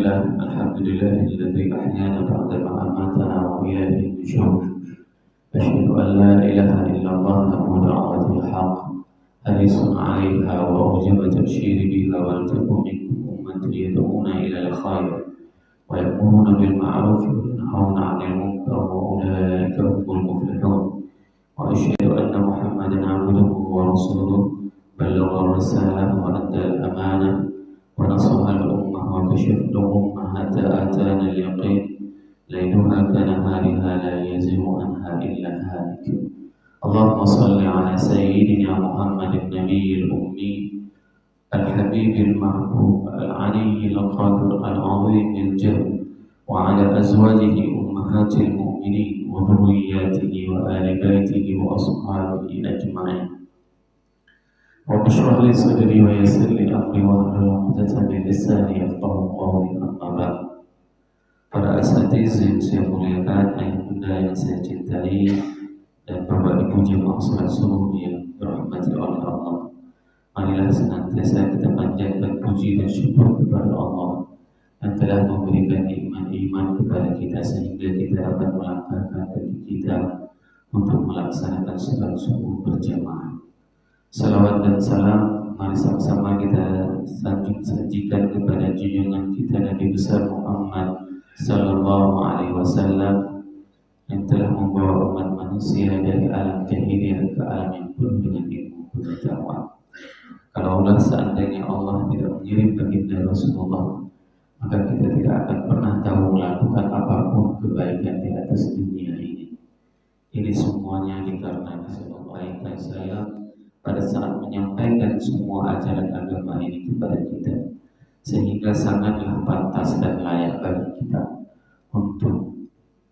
الحمد لله الذي أحيانا بعدما أماتنا وإليه النشور. أشهد أن لا إله إلا الله له دعوة الحق حريص عليها وأوجب تبشير بها ولتكن منكم أمة يدعون إلى الخير ويأمرون بالمعروف وينهون عن المنكر وأولئك هم المفلحون. وأشهد أن محمدا عبده ورسوله بلغ الرسالة وأدى الأمانة ونصح الأمة وكشف الأمة حتى آتانا اليقين ليلها كنهارها لا يزيغ عنها إلا هالك. اللهم صل على سيدنا محمد النبي الأمي الحبيب المحبوب العلي القادر العظيم الجليل وعلى أزواجه أمهات المؤمنين وذرياته وآل بيته وأصحابه أجمعين. رب اشرح لي صدري ويسر لي أمري واحلل عقدة من لساني يفقهوا قولي. أما بعد. Para asatiz yang saya muliakan, ayah bunda yang saya cintai, dan Bapak Ibu jemaah salat subuh yang dirahmati oleh Allah, marilah senantiasa kita panjatkan puji dan syukur kepada Allah yang telah memberikan iman kepada kita sehingga kita dapat melangkahkan kaki kita untuk melaksanakan salat subuh berjamaah. Salawat dan salam mari sama-sama kita sajikan kepada junjungan kita Nabi besar Muhammad Sallallahu Alaihi Wasallam yang telah membawa umat manusia dari alam jahiliyah ke alam yang penuh dengan ilmu pengetahuan. Kalaulah seandainya Allah tidak mengirim baginda Rasulullah, maka kita tidak akan pernah tahu melakukan apapun kebaikan di atas dunia ini. Ini semuanya dikarenakan kebaikan saya pada saat menyampaikan semua ajaran agama ini kepada kita, sehingga sangatlah pantas dan layak bagi kita untuk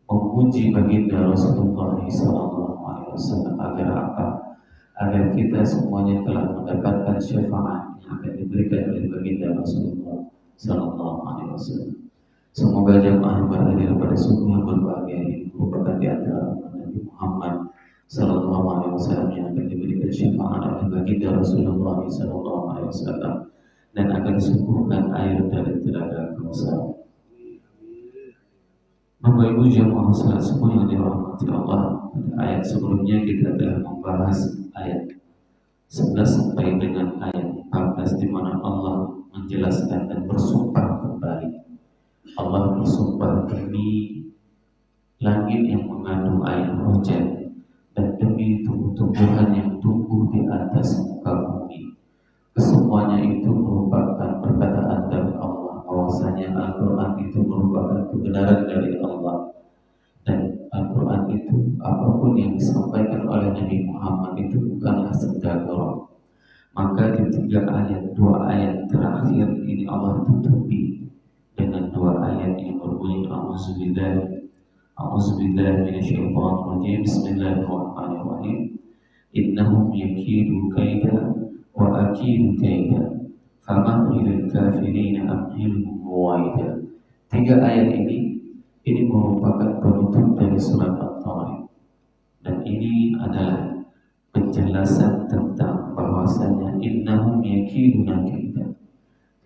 memuji baginda Rasulullah SAW agar apa? Agar kita semuanya telah mendapatkan syafaat yang akan diberikan oleh baginda Rasulullah SAW. Semoga jamaah yang berhadir pada subuh yang berbahagia ini merupakan di antara Nabi Muhammad SAW yang akan diberikan syafaat oleh baginda Rasulullah SAW dan akan disuguhkan air dari telaga Kausar. Bapak Ibu jemaah salat semua yang dirahmati Allah, pada ayat sebelumnya kita telah membahas ayat 11 sampai dengan ayat 14 di mana Allah menjelaskan dan bersumpah kembali. Allah bersumpah demi langit yang mengandung air hujan dan demi tumbuh-tumbuhan yang tumbuh di atas muka bumi. Kesemuanya itu merupakan perkataan dari Allah, bahwasanya Al-Quran itu merupakan kebenaran dari Allah, dan Al-Quran itu apapun yang disampaikan oleh Nabi Muhammad itu bukanlah sendagoro. Maka di dua ayat terakhir ini Allah tutupi dengan dua ayat yang berbunyi A'udzubillahi minasyaitonir rajim. Bismillahirrahmanirrahim. Innahum yakidu kaida wa akidu kaida famahilil kafirina amhilhum ruwaida. Tiga ayat ini merupakan penutup dari surat At-Tariq, dan ini adalah penjelasan tentang bahwasanya innahum yakiduna kaida,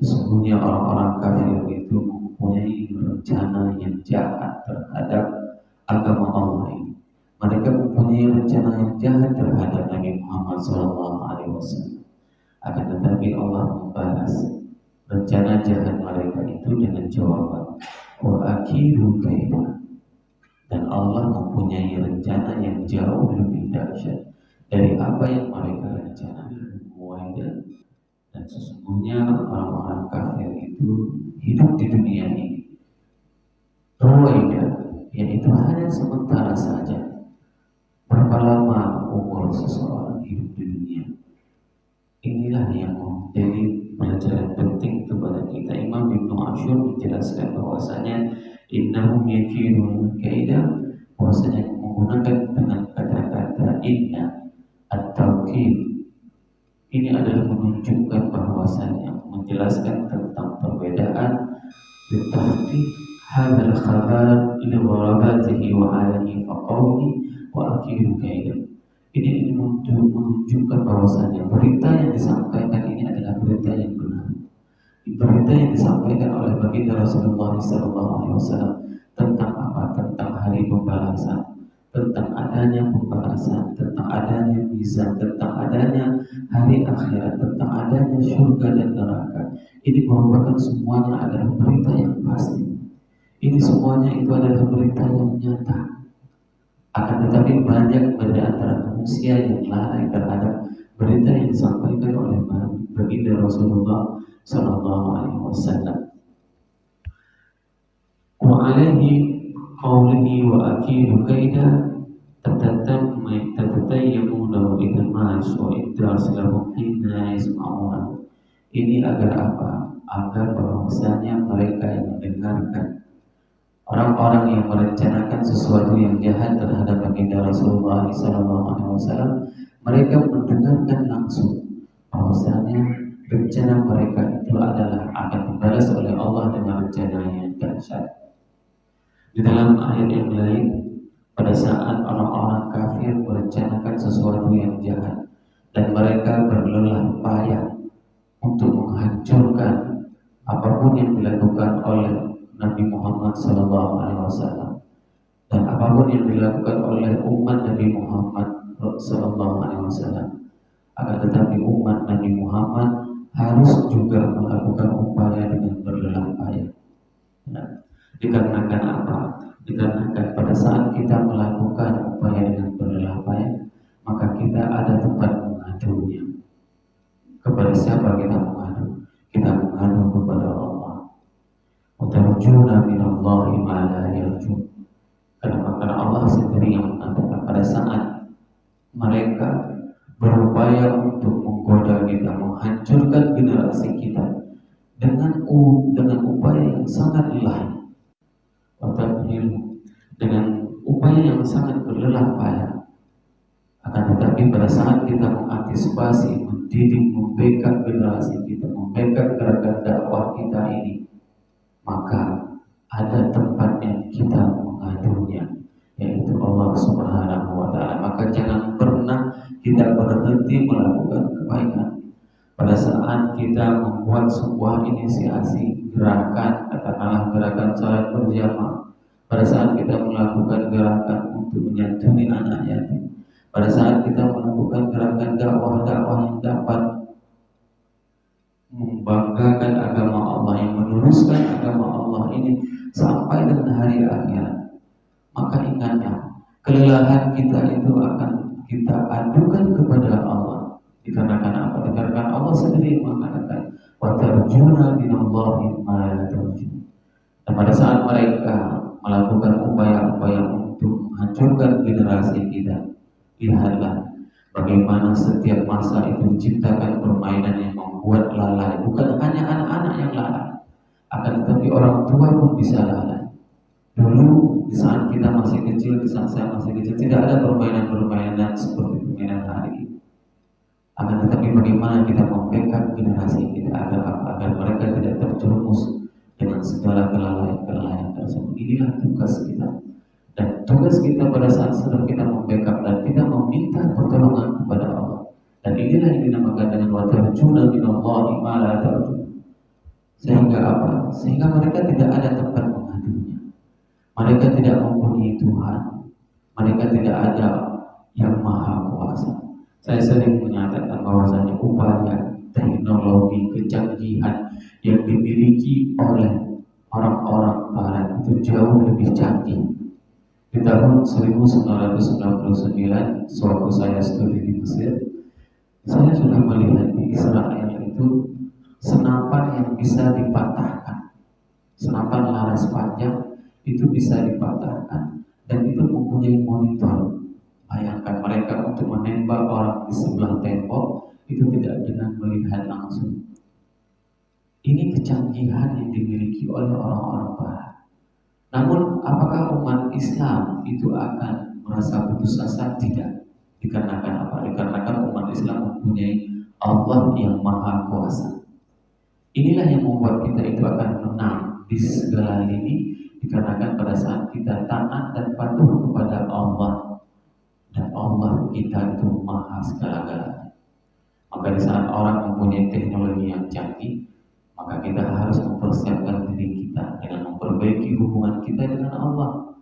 sesungguhnya orang-orang kafir itu mempunyai rencana yang jahat terhadap agama Allah ini. Mereka mempunyai rencana yang jahat terhadap Nabi Muhammad SAW. Akan tetapi Allah membalas rencana jahat mereka itu dengan jawaban wa akidu kaida, dan Allah mempunyai rencana yang jauh lebih dahsyat dari apa yang mereka rencanakan. Dan sesungguhnya orang-orang kafir itu hidup di dunia ini ruwaida, yaitu hanya sementara saja. Berapa lama umur seseorang hidup di dunia? Inilah yang menjadi pelajaran penting kepada kita. Imam Ibnu Ashur menjelaskan bahwasanya innahum yakiduna kaida, bahwasanya menggunakan dengan kata-kata inna at-taukid ini adalah menunjukkan bahwasanya menjelaskan tentang perbedaan ditahqiq hadzal khabar li gharabatihi wa alaihi faqawli wa akidu kaida. Ini menunjukkan bahwasanya berita yang disampaikan ini adalah berita yang benar. berita yang disampaikan oleh baginda Rasulullah SAW tentang apa? Tentang hari pembalasan, tentang adanya pembalasan, tentang adanya mizan, tentang adanya hari akhirat, tentang adanya surga dan neraka. Ini merupakan semuanya adalah berita yang pasti. Ini semuanya itu adalah berita yang nyata. Akan tetapi banyak dari antara manusia yang lalai terhadap berita yang disampaikan oleh baginda Rasulullah Sallallahu Alaihi Wasallam. Wa alaihi qawlihi wa akidu kaida tatatayyamuna wa idal mas wa idal silahum hina yasma'una. Ini agar apa? Agar bahwasanya mereka yang mendengarkan, orang-orang yang merencanakan sesuatu yang jahat terhadap baginda Rasulullah SAW, mereka mendengarkan langsung bahwasanya rencana mereka itu adalah akan dibalas oleh Allah dengan rencana yang dahsyat. Di dalam ayat yang lain, pada saat orang-orang kafir merencanakan sesuatu yang jahat dan mereka berlelah payah untuk menghancurkan apapun yang dilakukan oleh Nabi Muhammad SAW dan apapun yang dilakukan oleh umat Nabi Muhammad SAW. Akan tetapi umat Nabi Muhammad harus juga melakukan upaya dengan berlelah payah. Nah, dikarenakan apa? Dikarenakan pada saat kita melakukan upaya dengan berlelah payah, maka kita ada tempat mengadunya. Kepada siapa kita mengadu? Kita mengadu kepada Allah. Utarjuna minallahi ma la yarjun. Karena Allah sendiri yang mengatakan pada saat mereka berupaya untuk menggoda kita, menghancurkan generasi kita dengan upaya yang sangat lelah, dengan upaya yang sangat berlelah payah. Akan tetapi pada saat kita mengantisipasi, mendidik, membackup generasi kita, membackup gerakan dakwah kita ini, maka ada tempat yang kita mengadunya, yaitu Allah Subhanahu wa Ta'ala. Maka jangan pernah kita berhenti melakukan kebaikan. Pada saat kita membuat sebuah inisiasi gerakan, katakanlah gerakan salat berjamaah, pada saat kita melakukan gerakan untuk menyantuni anak yatim, pada saat kita melakukan gerakan dakwah-dakwah yang dapat membanggakan agama Allah, yang meneruskan agama Allah ini sampai dengan hari akhirat, maka ingatlah, kelelahan kita itu akan kita adukan kepada Allah. Dikarenakan apa? Dikarenakan Allah sendiri mengatakan wa tarjuna minallahi ma la tarjun. Dan pada saat mereka melakukan upaya-upaya untuk menghancurkan generasi kita, lihatlah bagaimana setiap masa itu diciptakan permainan yang membuat lalai. Bukan hanya anak-anak yang lalai, akan tetapi orang tua pun bisa lalai. Dulu di saat kita masih kecil, di saat saya masih kecil, tidak ada permainan-permainan seperti permainan hari ini. Akan tetapi bagaimana kita membackup generasi kita agar mereka tidak terjerumus dengan segala kelalaian tersebut. Inilah tugas kita. Dan tugas kita pada saat sedang kita membackup dan kita meminta pertolongan kepada Allah. Dan inilah yang dinamakan dengan wa tarjuna minallahi ma la tarjun. Sehingga apa? Sehingga mereka tidak ada tempat mengadunya. Mereka tidak mempunyai Tuhan. Mereka tidak ada yang maha kuasa. Saya sering menyatakan bahwasanya upaya teknologi kecanggihan yang dimiliki oleh orang-orang barat itu jauh lebih canggih. Di tahun 1999, sewaktu saya studi di Mesir, saya sudah melihat di Israel itu senapan yang bisa dipatahkan, senapan laras panjang itu bisa dipatahkan, dan itu mempunyai monitor. Bayangkan mereka untuk menembak orang di sebelah tembok itu tidak dengan melihat langsung. Ini kecanggihan yang dimiliki oleh orang-orang barat. Namun apakah umat Islam itu akan merasa putus asa? Tidak. Dikarenakan apa? Dikarenakan umat Islam mempunyai Allah yang maha kuasa. Inilah yang membuat kita itu akan menang di segala lini, dikarenakan pada saat kita taat dan patuh kepada Allah, dan Allah kita itu maha segala-galanya. Maka di saat orang mempunyai teknologi yang canggih, Maka kita harus mempersiapkan diri kita dengan memperbaiki hubungan kita dengan Allah.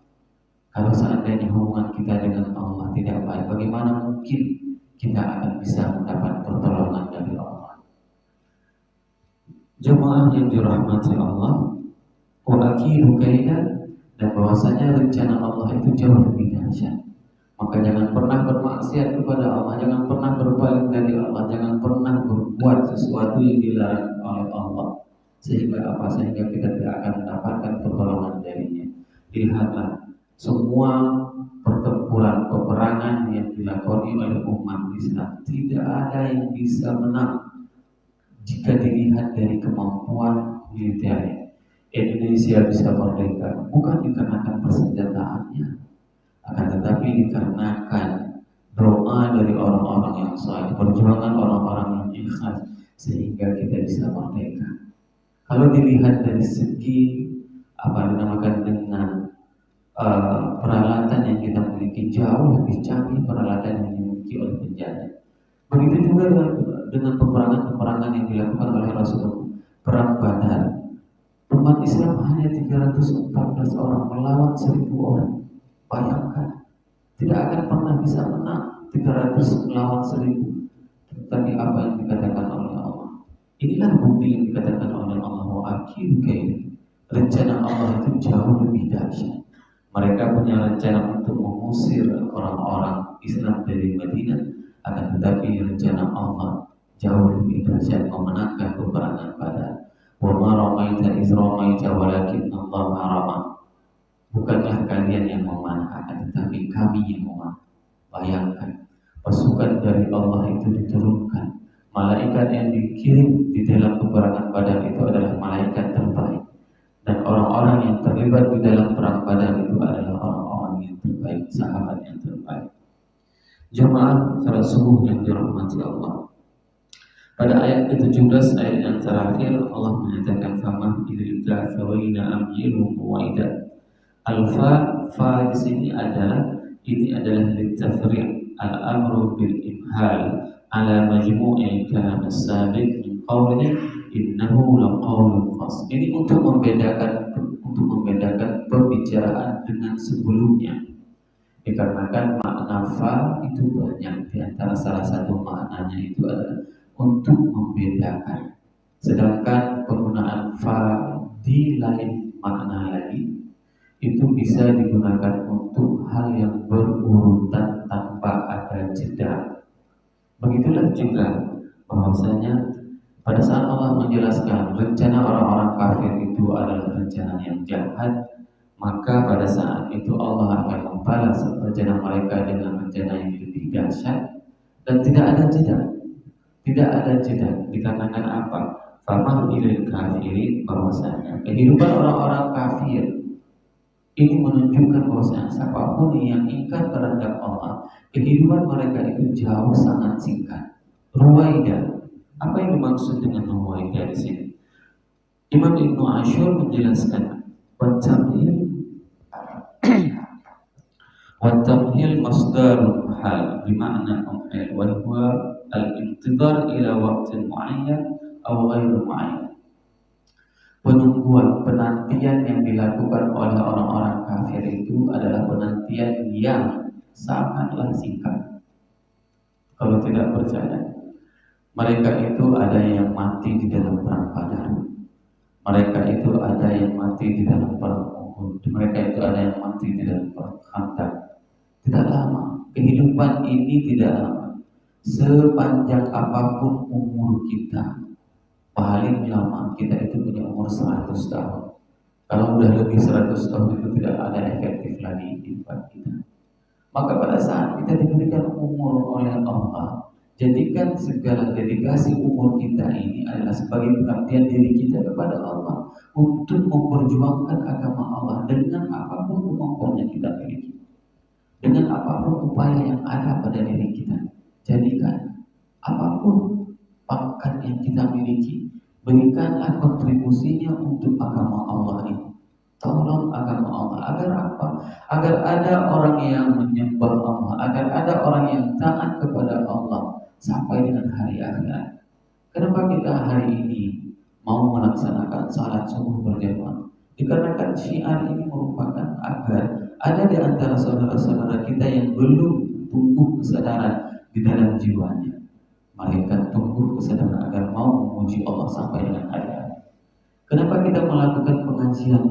Kalau seandainya hubungan kita dengan Allah tidak baik, bagaimana mungkin kita akan bisa mendapat pertolongan dari Allah? Jemaah yang dirahmati Allah, wa akidu kaidan, dan bahwasanya rencana Allah itu jauh lebih dahsyat. Maka jangan pernah bermaksiat kepada Allah, jangan pernah berpaling dari Allah, jangan pernah berbuat sesuatu yang dilarang oleh Allah, sehingga kita tidak akan mendapatkan pertolongan darinya. Lihatlah semua pertempuran peperangan yang dilakoni oleh umat Islam, tidak ada yang bisa menang jika dilihat dari kemampuan militernya. Indonesia bisa merdeka bukan dikarenakan persenjataannya, akan tetapi dikarenakan doa dari orang-orang yang saleh, perjuangan orang-orang yang ikhlas, sehingga kita bisa merdeka. Kalau dilihat dari segi apa dinamakan dengan peralatan yang kita miliki, jauh lebih canggih peralatan yang dimiliki oleh penjajah. Begitu juga dengan peperangan yang dilakukan oleh Rasulullah. Perang Badar, umat Islam hanya 314 orang melawan 1000 orang. Bayangkan, tidak akan pernah bisa menang 300 melawan 1000. Tetapi apa yang dikatakan oleh Allah, inilah bukti yang dikatakan oleh Allah, wa akidu kaidan. Rencana Allah itu jauh lebih dahsyat. Mereka punya rencana untuk mengusir orang-orang Islam dari Madinah, akan tetapi rencana Allah jauh lebih dahsyat, memenangkan peperangan Badar. Wa ma ramaita iz ramaita walakin Allah rama. Bukanlah kalian yang memanah, akan tetapi kami yang memanah. Bayangkan, pasukan dari Allah itu diturunkan. Malaikat yang dikirim di dalam peperangan Badar itu adalah malaikat terbaik. Dan orang-orang yang terlibat di dalam perang Badar itu adalah orang-orang yang terbaik, sahabat yang terbaik. Jemaah salat subuh yang dirahmati Allah. Pada ayat ke-17, ayat yang terakhir, Allah menyatakan famah ilka sawaina amjilu muwaidah. Al-fa di sini adalah litafri' al-amru bil imhal ala majmu'i kalam as-sabiq min qawli innahu laqawlun fasl. Ini untuk membedakan pembicaraan dengan sebelumnya. Dikarenakan makna fa itu banyak, di antara salah satu maknanya itu adalah untuk membedakan. Sedangkan penggunaan fa di lain makna lagi itu bisa digunakan untuk hal yang berurutan tanpa ada jeda. Begitulah juga bahwasanya pada saat Allah menjelaskan rencana orang-orang kafir itu adalah rencana yang jahat, maka pada saat itu Allah akan membalas rencana mereka dengan rencana yang lebih dahsyat dan tidak ada jeda. Tidak ada jeda. Dikarenakan apa? Famah ilil kafirin, bahwasanya kehidupan orang-orang kafir ini menunjukkan bahwasanya siapapun yang ingkar terhadap Allah, kehidupan mereka itu jauh sangat singkat. Ruwaidah. Apa yang dimaksud dengan ruwaidah di sini? Imam Ibnu Ashur menjelaskan, Wat-tamhil masdarun hal bimakna umhil wa huwa al-intidhar ila waqtin muayyan aw ghairu muayyan. Penungguan, penantian yang dilakukan oleh orang-orang kafir itu adalah penantian yang sangatlah singkat. Kalau tidak percaya, mereka itu ada yang mati di dalam perang Badar. Mereka itu ada yang mati di dalam perang Uhud. Mereka itu ada yang mati di dalam perang Khandaq. Tidak lama. Kehidupan ini tidak lama. Sepanjang apapun umur kita, paling lama kita itu punya umur 100 tahun. Kalau udah lebih 100 tahun itu tidak ada efektif lagi kehidupan kita. Maka pada saat kita diberikan umur oleh Allah, jadikan segala dedikasi umur kita ini adalah sebagai pengabdian diri kita kepada Allah untuk memperjuangkan agama Allah dengan apapun kemampuan yang kita miliki, dengan apapun upaya yang ada pada diri kita. Jadikan apapun pangkat yang kita miliki, berikanlah kontribusinya untuk agama Allah ini. Tolong agama Allah. Agar apa? Agar ada orang yang menyembah Allah, agar ada orang yang taat kepada Allah sampai dengan hari akhirat. Kenapa kita hari ini mau melaksanakan salat subuh berjamaah. Dikarenakan syiar ini merupakan agar ada di antara saudara-saudara kita yang belum tumbuh kesadaran di dalam jiwanya. Mereka tumbuh kesadaran agar mau memuji Allah sampai dengan hari-hari. Kenapa kita melakukan pengajian?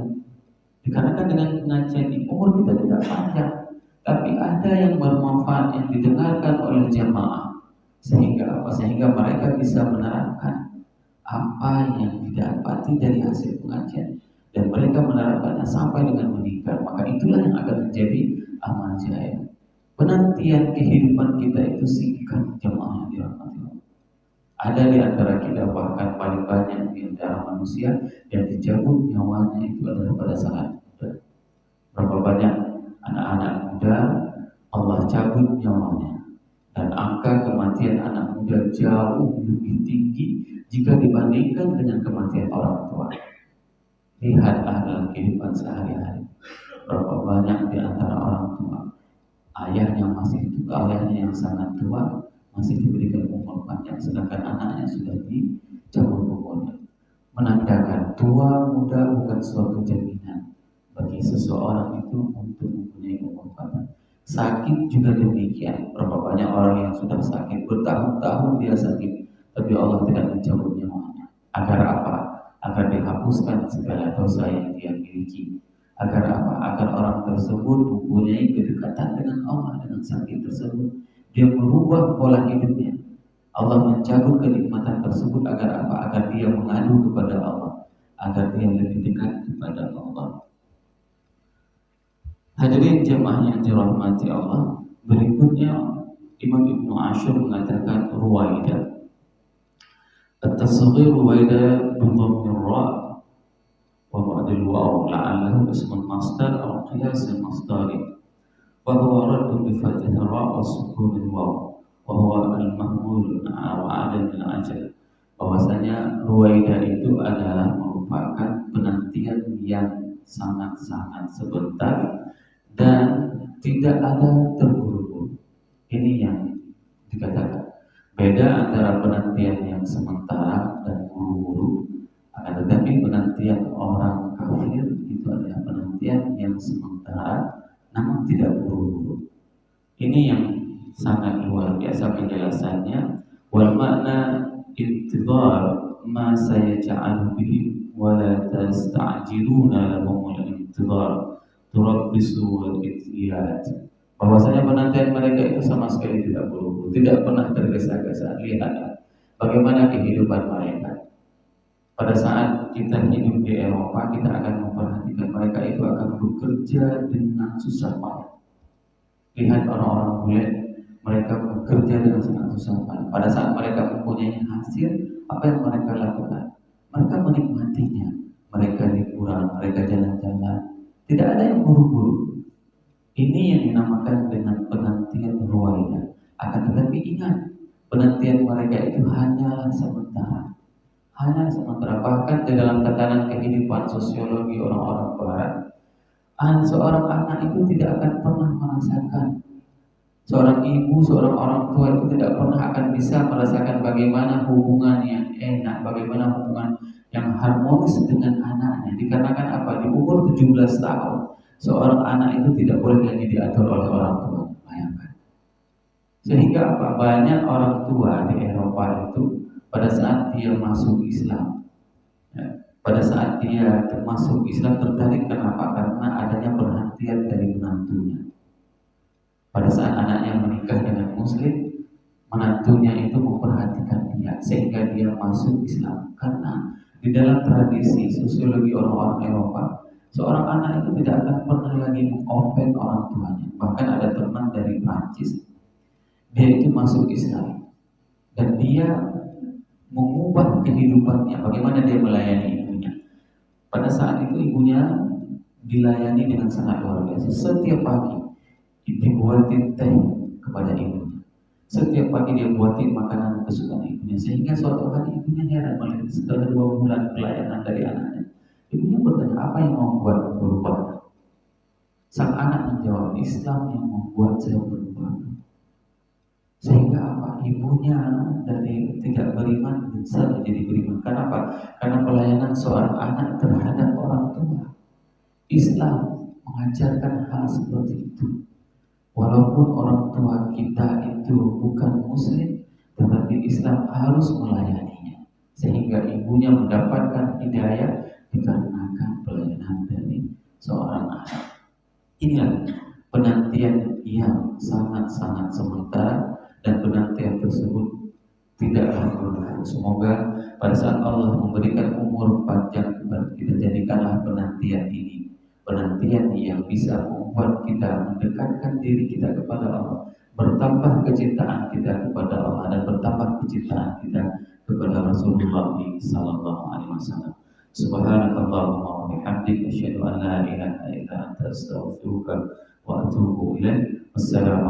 Dikarenakan dengan pengajian ini umur kita tidak panjang, tapi ada yang bermanfaat yang didengarkan oleh jamaah, sehingga apa? Sehingga mereka bisa menerapkan apa yang didapati dari hasil pengajian, dan mereka menerapkannya sampai dengan meninggal. Maka itulah yang akan menjadi amal jariah. Penantian kehidupan kita itu singkat, jemaah yang dirahmati Allah. Ada di antara kita, bahkan paling banyak di antara manusia yang dicabut nyawanya itu adalah pada saat muda. Berapa banyak anak-anak muda Allah cabut nyawanya, dan angka kematian anak muda jauh lebih tinggi jika dibandingkan dengan kematian orang tua. Lihatlah dalam kehidupan sehari-hari, berapa banyak di antara orang tua ayahnya ayahnya yang sangat tua masih diberikan umur panjang, sedangkan anaknya sudah dicabut umurnya. Menandakan tua muda bukan suatu jaminan bagi seseorang itu untuk mempunyai umur panjang. Sakit juga demikian. Berapa banyak orang yang sudah sakit bertahun-tahun dia sakit, tapi Allah tidak mencabut nyawanya. Agar apa? Agar dihapuskan segala dosa yang dia miliki. Agar apa? Agar orang tersebut mempunyai kedekatan dengan Allah dengan sakit tersebut. Dia merubah pola hidupnya. Allah mencabut kenikmatan tersebut agar apa? Agar dia mengadu kepada Allah, agar dia lebih dekat kepada Allah. Hadirin jemaah yang dirahmati Allah, berikutnya Imam Ibnu Ashur mengatakan ruwaida. At-tasghir ruwaida bi dhammir ra wa ba'dal waw la'allahu ismun masdar aw qiyas al-masdari. Bahwa radun bi fathih ra wa sukun waw, bahwa al-mahmul al-adad al-ajal. Bahwasanya ruwaida itu adalah merupakan penantian yang sangat-sangat sebentar dan tidak ada terburu-buru. Ini yang dikatakan beda antara penantian yang sementara dan buru-buru. Akan tetapi penantian orang kafir itu adalah penantian yang sementara namun tidak buru-buru. Ini yang sangat luar biasa penjelasannya. Wal makna intidhar ma sayaj'alu bihim wa la tasta'jiluna lahum al-intidhar turabbisu wal itiyat. Bahwasanya penantian mereka itu sama sekali tidak buru-buru, tidak pernah tergesa-gesa. Lihatlah bagaimana kehidupan mereka. Pada saat kita hidup di Eropa, kita akan memperhatikan mereka itu akan bekerja dengan susah payah. Lihat orang-orang bule, mereka bekerja dengan sangat susah payah. Pada saat mereka mempunyai hasil, apa yang mereka lakukan? Mereka menikmatinya. Mereka liburan, mereka jalan-jalan. Tidak ada yang buru-buru. Ini yang dinamakan dengan penantian ruwaida. Akan tetapi ingat, penantian mereka itu hanyalah sementara. Hanya sementara. Bahkan di dalam tatanan kehidupan sosiologi orang-orang barat, seorang anak itu tidak akan pernah merasakan, seorang ibu, seorang orang tua itu tidak pernah akan bisa merasakan bagaimana hubungan yang enak, bagaimana hubungan yang harmonis dengan anaknya. Dikarenakan apa? Di umur 17 tahun seorang anak itu tidak boleh lagi diatur oleh orang tua. Bayangkan. Sehingga apa? Banyak orang tua di Eropa itu pada saat dia masuk Islam, pada saat dia masuk Islam tertarik. Kenapa? Karena adanya perhatian dari menantunya. Pada saat anaknya menikah dengan Muslim, menantunya itu memperhatikan dia sehingga dia masuk Islam. Karena di dalam tradisi sosiologi orang-orang Eropa, seorang anak itu tidak akan pernah lagi mengopen orang tuanya. Bahkan ada teman dari Prancis, dia itu masuk Islam dan dia mengubah kehidupannya. Bagaimana dia melayani ibunya? Pada saat itu ibunya dilayani dengan sangat luar biasa. Setiap pagi dibuatin teh kepada ibunya. Setiap pagi dia buatin makanan kesukaan ibunya. Sehingga suatu hari ibunya heran melihat setelah 2 bulan pelayanan dari anaknya. Ibunya bertanya, apa yang membuat berubah? Sang anak menjawab, Islam yang membuat saya berubah. Sehingga apa? Ibunya dari tidak beriman bisa menjadi beriman. Kenapa? Karena pelayanan seorang anak terhadap orang tua. Islam mengajarkan hal seperti itu. Walaupun orang tua kita itu bukan muslim, tetapi Islam harus melayaninya. Sehingga ibunya mendapatkan hidayah dikarenakan pelayanan dari seorang anak. Inilah penantian yang sangat-sangat sementara, dan penantian tersebut tidak akan. Semoga pada saat Allah memberikan umur panjang kepada kita, jadikanlah penantian ini penantian yang bisa membuat kita mendekatkan diri kita kepada Allah, bertambah kecintaan kita kepada Allah, dan bertambah kecintaan kita kepada Rasulullah sallallahu alaihi wasallam. Subhanakallahumma wa bihamdika asyhadu an la ilaha illa anta astaghfiruka wa atubu ilaik. Wassalamu